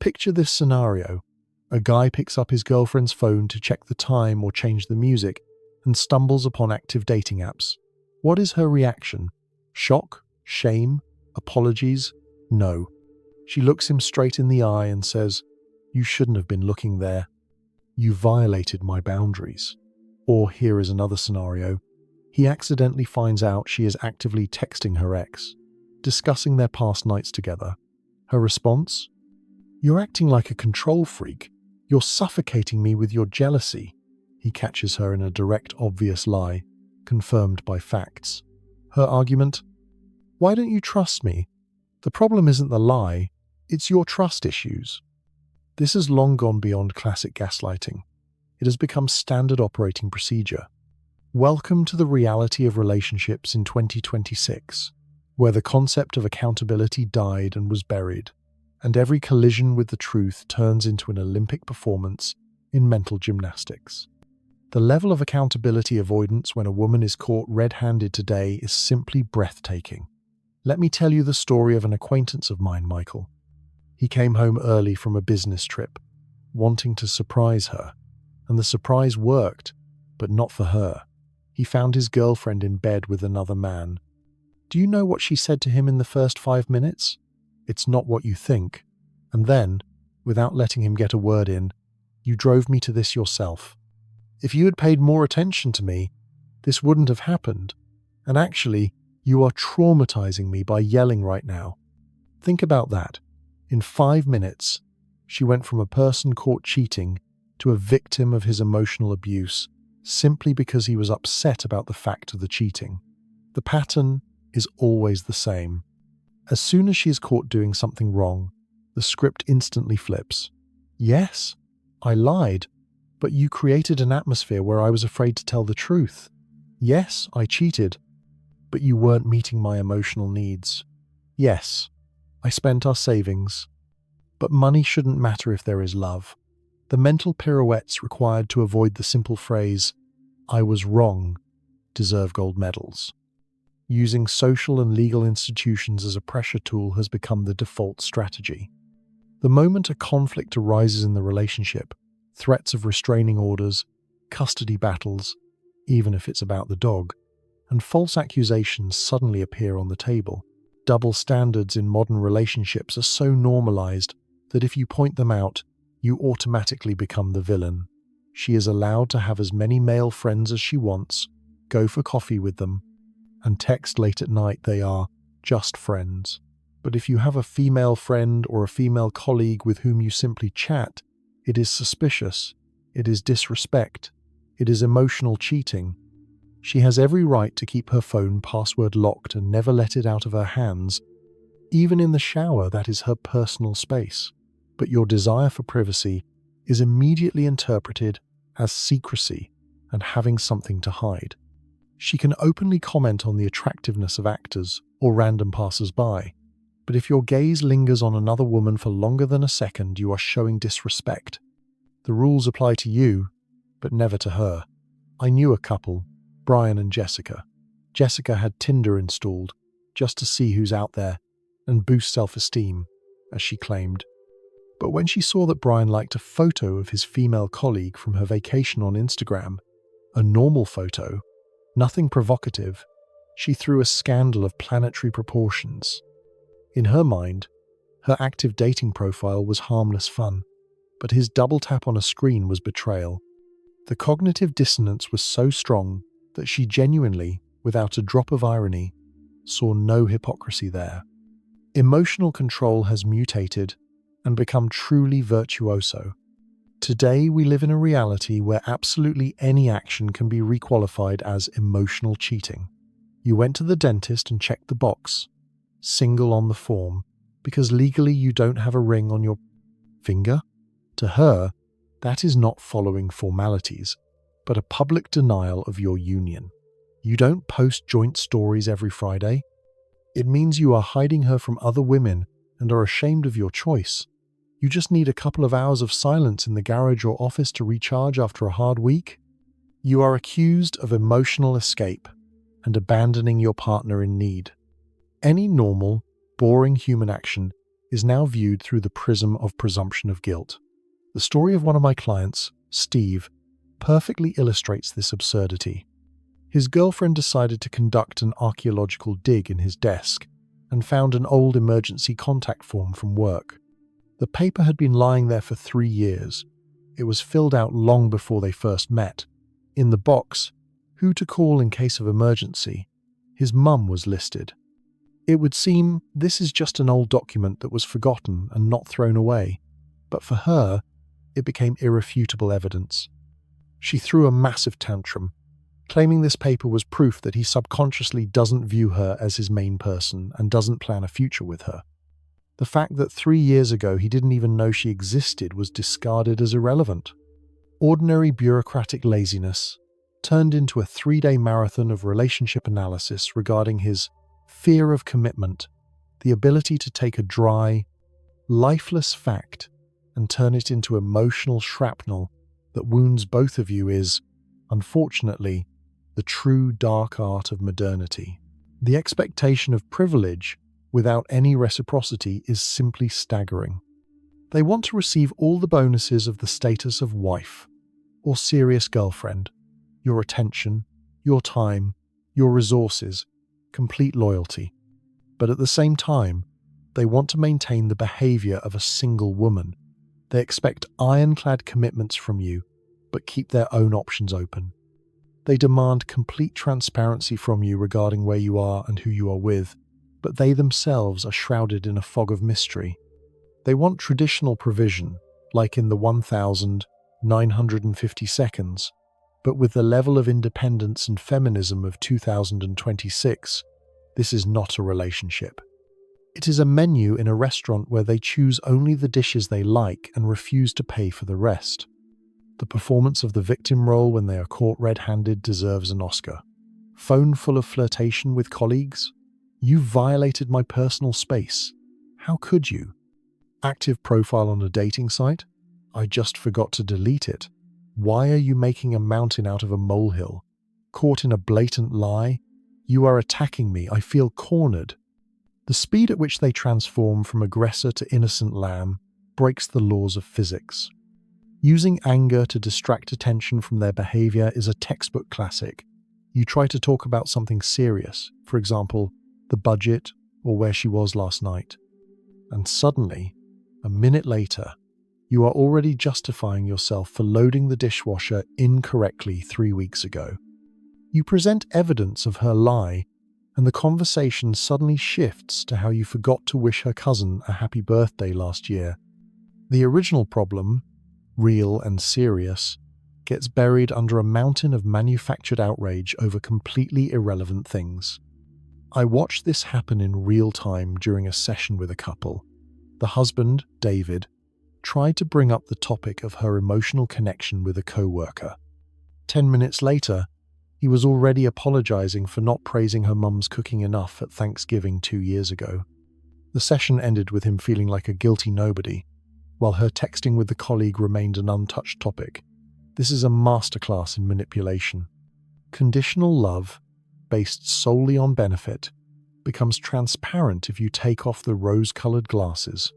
Picture this scenario. A guy picks up his girlfriend's phone to check the time or change the music and stumbles upon active dating apps. What is her reaction? Shock? Shame? Apologies? No. She looks him straight in the eye and says, "You shouldn't have been looking there. You violated my boundaries." Or here is another scenario. He accidentally finds out she is actively texting her ex, discussing their past nights together. Her response? "You're acting like a control freak. You're suffocating me with your jealousy." He catches her in a direct, obvious lie, confirmed by facts. Her argument? "Why don't you trust me? The problem isn't the lie, it's your trust issues." This has long gone beyond classic gaslighting. It has become standard operating procedure. Welcome to the reality of relationships in 2026, where the concept of accountability died and was buried, and every collision with the truth turns into an Olympic performance in mental gymnastics. The level of accountability avoidance when a woman is caught red-handed today is simply breathtaking. Let me tell you the story of an acquaintance of mine, Michael. He came home early from a business trip, wanting to surprise her, and the surprise worked, but not for her. He found his girlfriend in bed with another man. Do you know what she said to him in the first 5 minutes? "It's not what you think." And then, without letting him get a word in, "You drove me to this yourself. If you had paid more attention to me, this wouldn't have happened. And actually, you are traumatizing me by yelling right now." Think about that. In 5 minutes, she went from a person caught cheating to a victim of his emotional abuse, simply because he was upset about the fact of the cheating. The pattern is always the same. As soon as she is caught doing something wrong, the script instantly flips. "Yes, I lied, but you created an atmosphere where I was afraid to tell the truth. Yes, I cheated, but you weren't meeting my emotional needs. Yes, I spent our savings, but money shouldn't matter if there is love." The mental pirouettes required to avoid the simple phrase, "I was wrong," deserve gold medals. Using social and legal institutions as a pressure tool has become the default strategy. The moment a conflict arises in the relationship, threats of restraining orders, custody battles, even if it's about the dog, and false accusations suddenly appear on the table. Double standards in modern relationships are so normalized that if you point them out, you automatically become the villain. She is allowed to have as many male friends as she wants, go for coffee with them, and text late at night they are just friends. But if you have a female friend or a female colleague with whom you simply chat, it is suspicious, it is disrespect, it is emotional cheating. She has every right to keep her phone password locked and never let it out of her hands. Even in the shower, that is her personal space. But your desire for privacy is immediately interpreted as secrecy and having something to hide. She can openly comment on the attractiveness of actors or random passers-by, but if your gaze lingers on another woman for longer than a second, you are showing disrespect. The rules apply to you, but never to her. I knew a couple, Brian and Jessica. Jessica had Tinder installed just to see who's out there and boost self-esteem, as she claimed. But when she saw that Brian liked a photo of his female colleague from her vacation on Instagram, a normal photo, nothing provocative, she threw a scandal of planetary proportions. In her mind, her active dating profile was harmless fun, but his double tap on a screen was betrayal. The cognitive dissonance was so strong that she genuinely, without a drop of irony, saw no hypocrisy there. Emotional control has mutated and become truly virtuoso. Today we live in a reality where absolutely any action can be requalified as emotional cheating. You went to the dentist and checked the box, single on the form, because legally you don't have a ring on your finger? To her, that is not following formalities, but a public denial of your union. You don't post joint stories every Friday. It means you are hiding her from other women and are ashamed of your choice. You just need a couple of hours of silence in the garage or office to recharge after a hard week. You are accused of emotional escape and abandoning your partner in need. Any normal, boring human action is now viewed through the prism of presumption of guilt. The story of one of my clients, Steve, perfectly illustrates this absurdity. His girlfriend decided to conduct an archaeological dig in his desk and found an old emergency contact form from work. The paper had been lying there for 3 years. It was filled out long before they first met. In the box, who to call in case of emergency, his mum was listed. It would seem this is just an old document that was forgotten and not thrown away, but for her, it became irrefutable evidence. She threw a massive tantrum, claiming this paper was proof that he subconsciously doesn't view her as his main person and doesn't plan a future with her. The fact that 3 years ago he didn't even know she existed was discarded as irrelevant. Ordinary bureaucratic laziness turned into a 3-day marathon of relationship analysis regarding his fear of commitment, the ability to take a dry, lifeless fact and turn it into emotional shrapnel that wounds both of you is, unfortunately, the true dark art of modernity. The expectation of privilege without any reciprocity is simply staggering. They want to receive all the bonuses of the status of wife or serious girlfriend, your attention, your time, your resources, complete loyalty. But at the same time, they want to maintain the behavior of a single woman. They expect ironclad commitments from you, but keep their own options open. They demand complete transparency from you regarding where you are and who you are with, but they themselves are shrouded in a fog of mystery. They want traditional provision, like in the 1950 seconds, but with the level of independence and feminism of 2026, this is not a relationship. It is a menu in a restaurant where they choose only the dishes they like and refuse to pay for the rest. The performance of the victim role when they are caught red-handed deserves an Oscar. Phone full of flirtation with colleagues? You violated my personal space. How could you? Active profile on a dating site? I just forgot to delete it. Why are you making a mountain out of a molehill? Caught in a blatant lie? You are attacking me. I feel cornered. The speed at which they transform from aggressor to innocent lamb breaks the laws of physics. Using anger to distract attention from their behavior is a textbook classic. You try to talk about something serious, for example, the budget or where she was last night. And suddenly, a minute later, you are already justifying yourself for loading the dishwasher incorrectly 3 weeks ago. You present evidence of her lie, and the conversation suddenly shifts to how you forgot to wish her cousin a happy birthday last year. The original problem, real and serious, gets buried under a mountain of manufactured outrage over completely irrelevant things. I watched this happen in real time during a session with a couple. The husband, David, tried to bring up the topic of her emotional connection with a co-worker. 10 minutes later, he was already apologizing for not praising her mum's cooking enough at Thanksgiving 2 years ago. The session ended with him feeling like a guilty nobody, while her texting with the colleague remained an untouched topic. This is a masterclass in manipulation. Conditional love, based solely on benefit, becomes transparent if you take off the rose-colored glasses.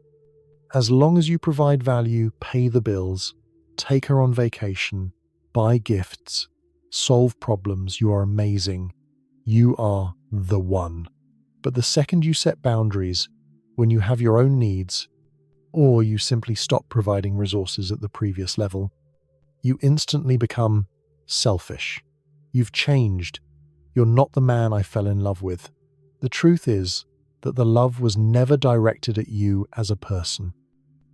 As long as you provide value, pay the bills, take her on vacation, buy gifts, solve problems, you are amazing. You are the one. But the second you set boundaries, when you have your own needs, or you simply stop providing resources at the previous level, you instantly become selfish. You've changed. You're not the man I fell in love with. The truth is that the love was never directed at you as a person.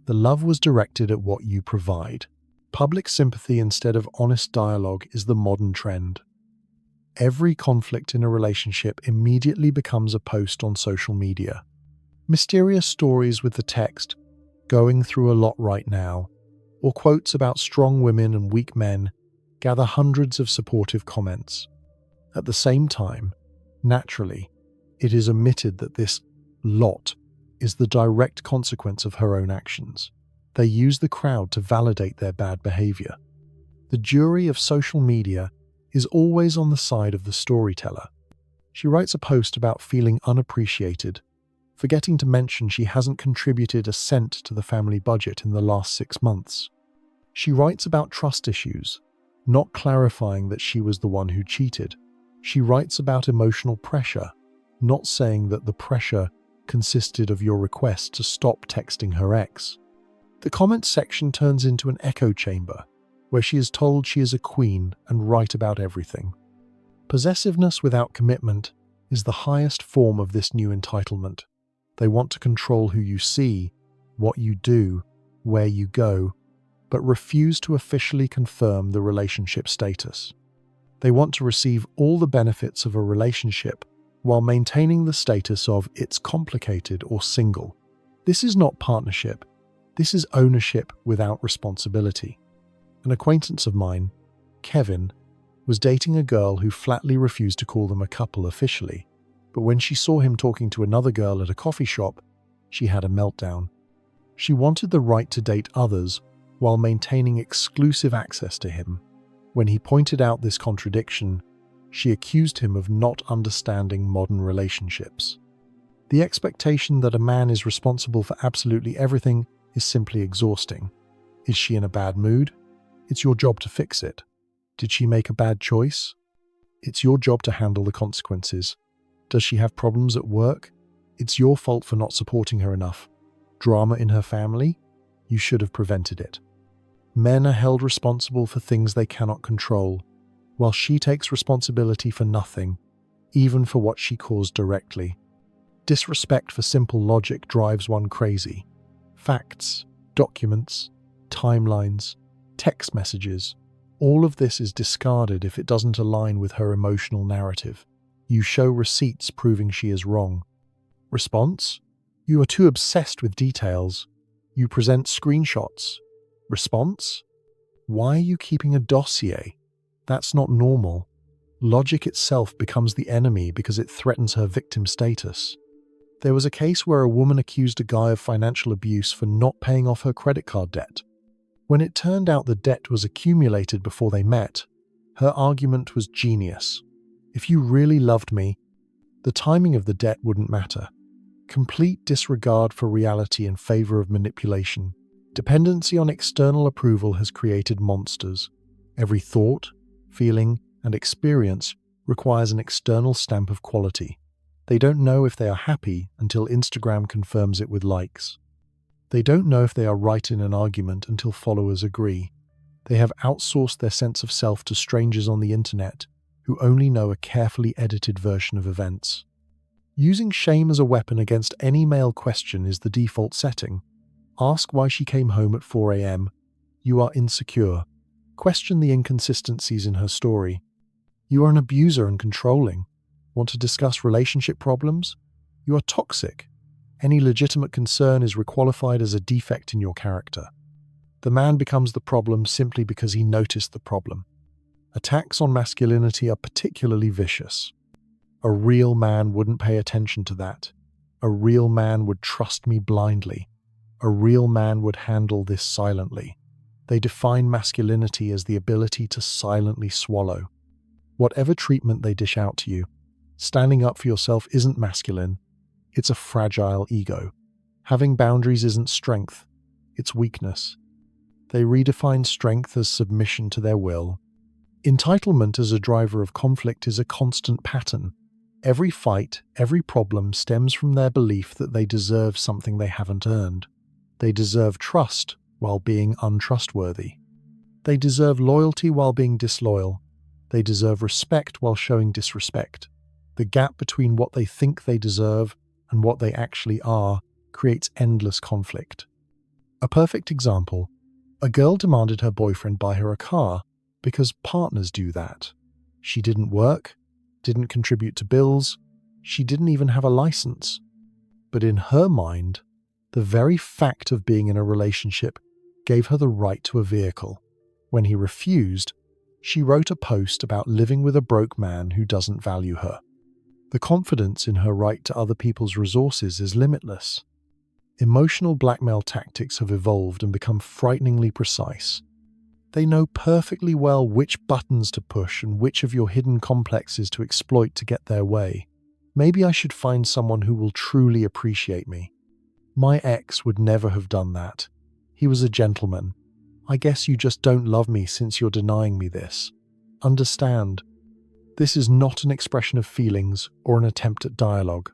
The love was directed at what you provide. Public sympathy instead of honest dialogue is the modern trend. Every conflict in a relationship immediately becomes a post on social media. Mysterious stories with the text, "going through a lot right now," or quotes about strong women and weak men gather hundreds of supportive comments. At the same time, naturally, it is omitted that this lot is the direct consequence of her own actions. They use the crowd to validate their bad behavior. The jury of social media is always on the side of the storyteller. She writes a post about feeling unappreciated, forgetting to mention she hasn't contributed a cent to the family budget in the last 6 months. She writes about trust issues, not clarifying that she was the one who cheated. She writes about emotional pressure, not saying that the pressure consisted of your request to stop texting her ex. The comments section turns into an echo chamber, where she is told she is a queen and right about everything. Possessiveness without commitment is the highest form of this new entitlement. They want to control who you see, what you do, where you go, but refuse to officially confirm the relationship status. They want to receive all the benefits of a relationship while maintaining the status of it's complicated or single. This is not partnership. This is ownership without responsibility. An acquaintance of mine, Kevin, was dating a girl who flatly refused to call them a couple officially, but when she saw him talking to another girl at a coffee shop, she had a meltdown. She wanted the right to date others while maintaining exclusive access to him. When he pointed out this contradiction, she accused him of not understanding modern relationships. The expectation that a man is responsible for absolutely everything is simply exhausting. Is she in a bad mood? It's your job to fix it. Did she make a bad choice? It's your job to handle the consequences. Does she have problems at work? It's your fault for not supporting her enough. Drama in her family? You should have prevented it. Men are held responsible for things they cannot control, while she takes responsibility for nothing, even for what she caused directly. Disrespect for simple logic drives one crazy. Facts, documents, timelines, text messages, all of this is discarded if it doesn't align with her emotional narrative. You show receipts proving she is wrong. Response? You are too obsessed with details. You present screenshots. Response? Why are you keeping a dossier? That's not normal. Logic itself becomes the enemy because it threatens her victim status. There was a case where a woman accused a guy of financial abuse for not paying off her credit card debt. When it turned out the debt was accumulated before they met, her argument was genius. If you really loved me, the timing of the debt wouldn't matter. Complete disregard for reality in favor of manipulation. Dependency on external approval has created monsters. Every thought, feeling, and experience requires an external stamp of quality. They don't know if they are happy until Instagram confirms it with likes. They don't know if they are right in an argument until followers agree. They have outsourced their sense of self to strangers on the internet who only know a carefully edited version of events. Using shame as a weapon against any male question is the default setting. Ask why she came home at 4 a.m. You are insecure. Question the inconsistencies in her story. You are an abuser and controlling. Want to discuss relationship problems? You are toxic. Any legitimate concern is requalified as a defect in your character. The man becomes the problem simply because he noticed the problem. Attacks on masculinity are particularly vicious. A real man wouldn't pay attention to that. A real man would trust me blindly. A real man would handle this silently. They define masculinity as the ability to silently swallow. Whatever treatment they dish out to you, standing up for yourself isn't masculine. It's a fragile ego. Having boundaries isn't strength. It's weakness. They redefine strength as submission to their will. Entitlement as a driver of conflict is a constant pattern. Every fight, every problem stems from their belief that they deserve something they haven't earned. They deserve trust while being untrustworthy. They deserve loyalty while being disloyal. They deserve respect while showing disrespect. The gap between what they think they deserve and what they actually are creates endless conflict. A perfect example: a girl demanded her boyfriend buy her a car because partners do that. She didn't work, didn't contribute to bills, she didn't even have a license. But in her mind, the very fact of being in a relationship gave her the right to a vehicle. When he refused, she wrote a post about living with a broke man who doesn't value her. The confidence in her right to other people's resources is limitless. Emotional blackmail tactics have evolved and become frighteningly precise. They know perfectly well which buttons to push and which of your hidden complexes to exploit to get their way. Maybe I should find someone who will truly appreciate me. My ex would never have done that. He was a gentleman. I guess you just don't love me since you're denying me this. Understand, this is not an expression of feelings or an attempt at dialogue.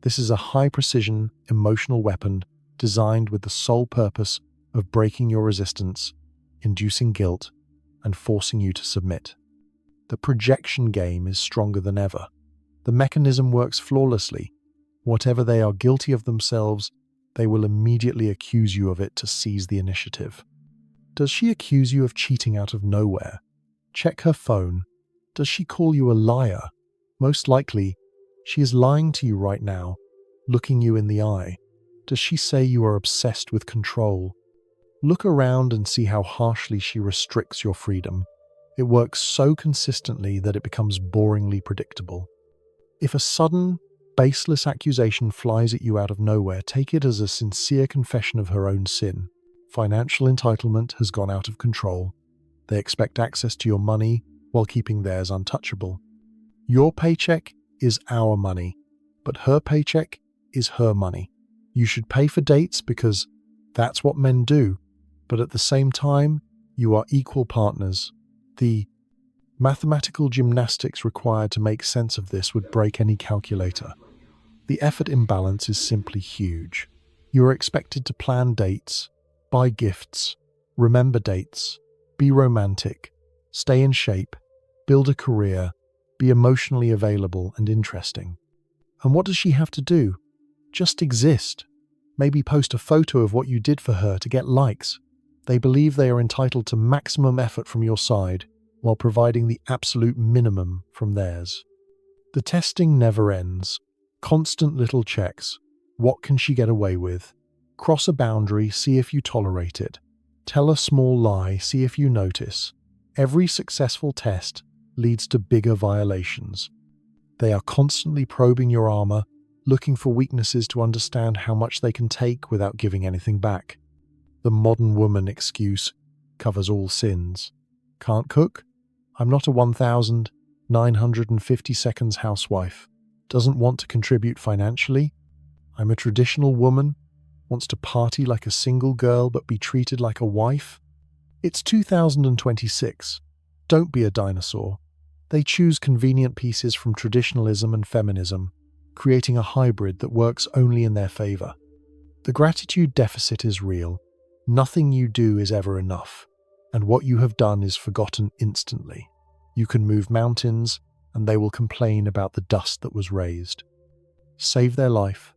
This is a high-precision, emotional weapon designed with the sole purpose of breaking your resistance, inducing guilt, and forcing you to submit. The projection game is stronger than ever. The mechanism works flawlessly. Whatever they are guilty of themselves, they will immediately accuse you of it to seize the initiative. Does she accuse you of cheating out of nowhere? Check her phone. Does she call you a liar? Most likely, she is lying to you right now, looking you in the eye. Does she say you are obsessed with control? Look around and see how harshly she restricts your freedom. It works so consistently that it becomes boringly predictable. If a sudden, baseless accusation flies at you out of nowhere, take it as a sincere confession of her own sin. Financial entitlement has gone out of control. They expect access to your money while keeping theirs untouchable. Your paycheck is our money, but her paycheck is her money. You should pay for dates because that's what men do, but at the same time, you are equal partners. The mathematical gymnastics required to make sense of this would break any calculator. The effort imbalance is simply huge. You are expected to plan dates, buy gifts, remember dates, be romantic, stay in shape, build a career, be emotionally available and interesting. And what does she have to do? Just exist. Maybe post a photo of what you did for her to get likes. They believe they are entitled to maximum effort from your side while providing the absolute minimum from theirs. The testing never ends. Constant little checks. What can she get away with? Cross a boundary, see if you tolerate it. Tell a small lie, see if you notice. Every successful test leads to bigger violations. They are constantly probing your armor, looking for weaknesses to understand how much they can take without giving anything back. The modern woman excuse covers all sins. Can't cook? I'm not a 1,950 seconds housewife. Doesn't want to contribute financially? I'm a traditional woman. Wants to party like a single girl but be treated like a wife? It's 2026. Don't be a dinosaur. They choose convenient pieces from traditionalism and feminism, creating a hybrid that works only in their favor. The gratitude deficit is real. Nothing you do is ever enough, and what you have done is forgotten instantly. You can move mountains, and they will complain about the dust that was raised. Save their life,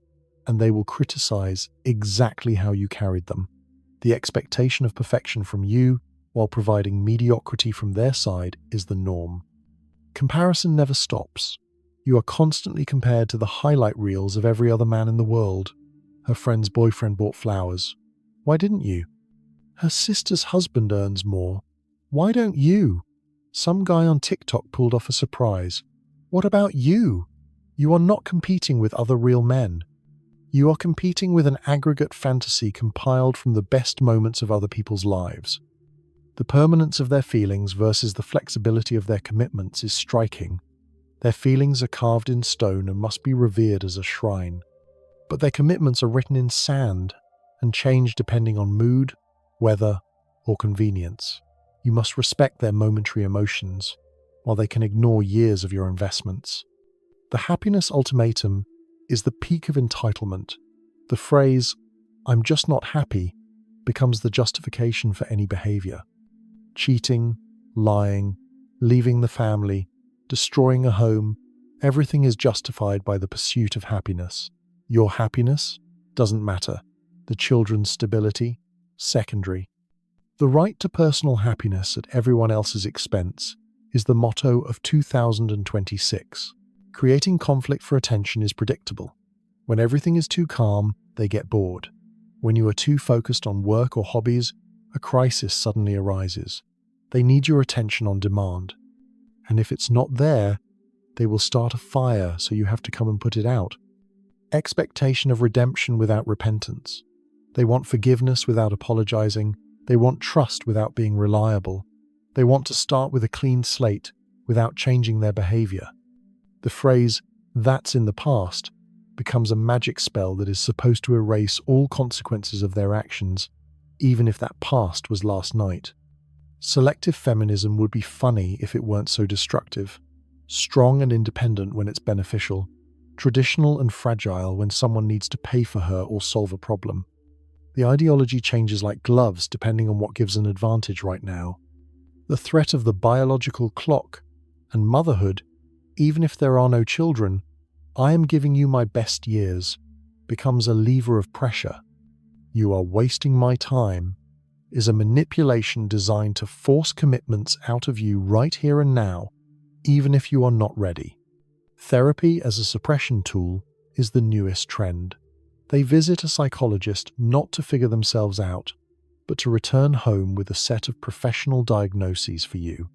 and they will criticize exactly how you carried them. The expectation of perfection from you, while providing mediocrity from their side, is the norm. Comparison never stops. You are constantly compared to the highlight reels of every other man in the world. Her friend's boyfriend bought flowers. Why didn't you? Her sister's husband earns more. Why don't you? Some guy on TikTok pulled off a surprise. What about you? You are not competing with other real men. You are competing with an aggregate fantasy compiled from the best moments of other people's lives. The permanence of their feelings versus the flexibility of their commitments is striking. Their feelings are carved in stone and must be revered as a shrine. But their commitments are written in sand and change depending on mood, weather, or convenience. You must respect their momentary emotions, while they can ignore years of your investments. The happiness ultimatum is the peak of entitlement. The phrase, "I'm just not happy," becomes the justification for any behavior. Cheating, lying, leaving the family, destroying a home, everything is justified by the pursuit of happiness. Your happiness doesn't matter. The children's stability, secondary. The right to personal happiness at everyone else's expense is the motto of 2026. Creating conflict for attention is predictable. When everything is too calm, they get bored. When you are too focused on work or hobbies, a crisis suddenly arises. They need your attention on demand. And if it's not there, they will start a fire so you have to come and put it out. Expectation of redemption without repentance. They want forgiveness without apologizing. They want trust without being reliable. They want to start with a clean slate without changing their behavior. The phrase, "That's in the past" becomes a magic spell that is supposed to erase all consequences of their actions, even if that past was last night. Selective feminism would be funny if it weren't so destructive. Strong and independent when it's beneficial. Traditional and fragile when someone needs to pay for her or solve a problem. The ideology changes like gloves depending on what gives an advantage right now. The threat of the biological clock and motherhood, even if there are no children, "I am giving you my best years," becomes a lever of pressure. "You are wasting my time" is a manipulation designed to force commitments out of you right here and now, even if you are not ready. Therapy as a suppression tool is the newest trend. They visit a psychologist not to figure themselves out, but to return home with a set of professional diagnoses for you.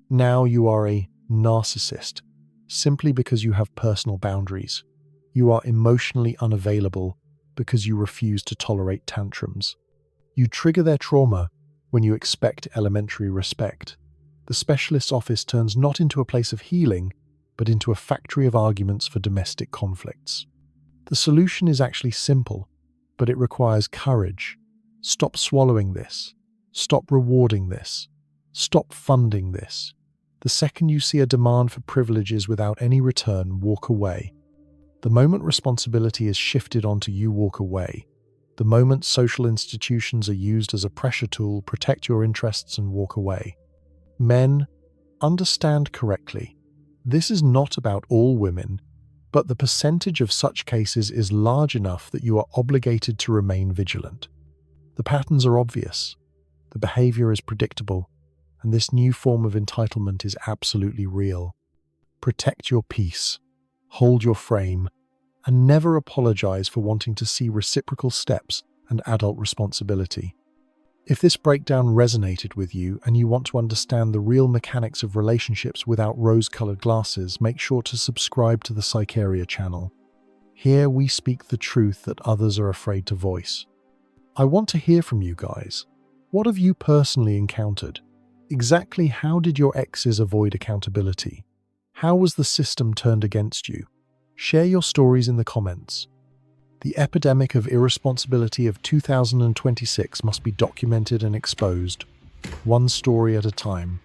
Now you are a narcissist, simply because you have personal boundaries. You are emotionally unavailable because you refuse to tolerate tantrums. You trigger their trauma when you expect elementary respect. The specialist's office turns not into a place of healing, but into a factory of arguments for domestic conflicts. The solution is actually simple, but it requires courage. Stop swallowing this. Stop rewarding this. Stop funding this. The second you see a demand for privileges without any return, walk away. The moment responsibility is shifted onto you, walk away. The moment social institutions are used as a pressure tool, protect your interests and walk away. Men, understand correctly. This is not about all women, but the percentage of such cases is large enough that you are obligated to remain vigilant. The patterns are obvious. The behavior is predictable. And this new form of entitlement is absolutely real. Protect your peace. Hold your frame. And never apologize for wanting to see reciprocal steps and adult responsibility. If this breakdown resonated with you and you want to understand the real mechanics of relationships without rose-colored glasses, make sure to subscribe to the Psycharia channel. Here we speak the truth that others are afraid to voice. I want to hear from you guys. What have you personally encountered? Exactly how did your exes avoid accountability? How was the system turned against you? Share your stories in the comments. The epidemic of irresponsibility of 2026 must be documented and exposed, one story at a time.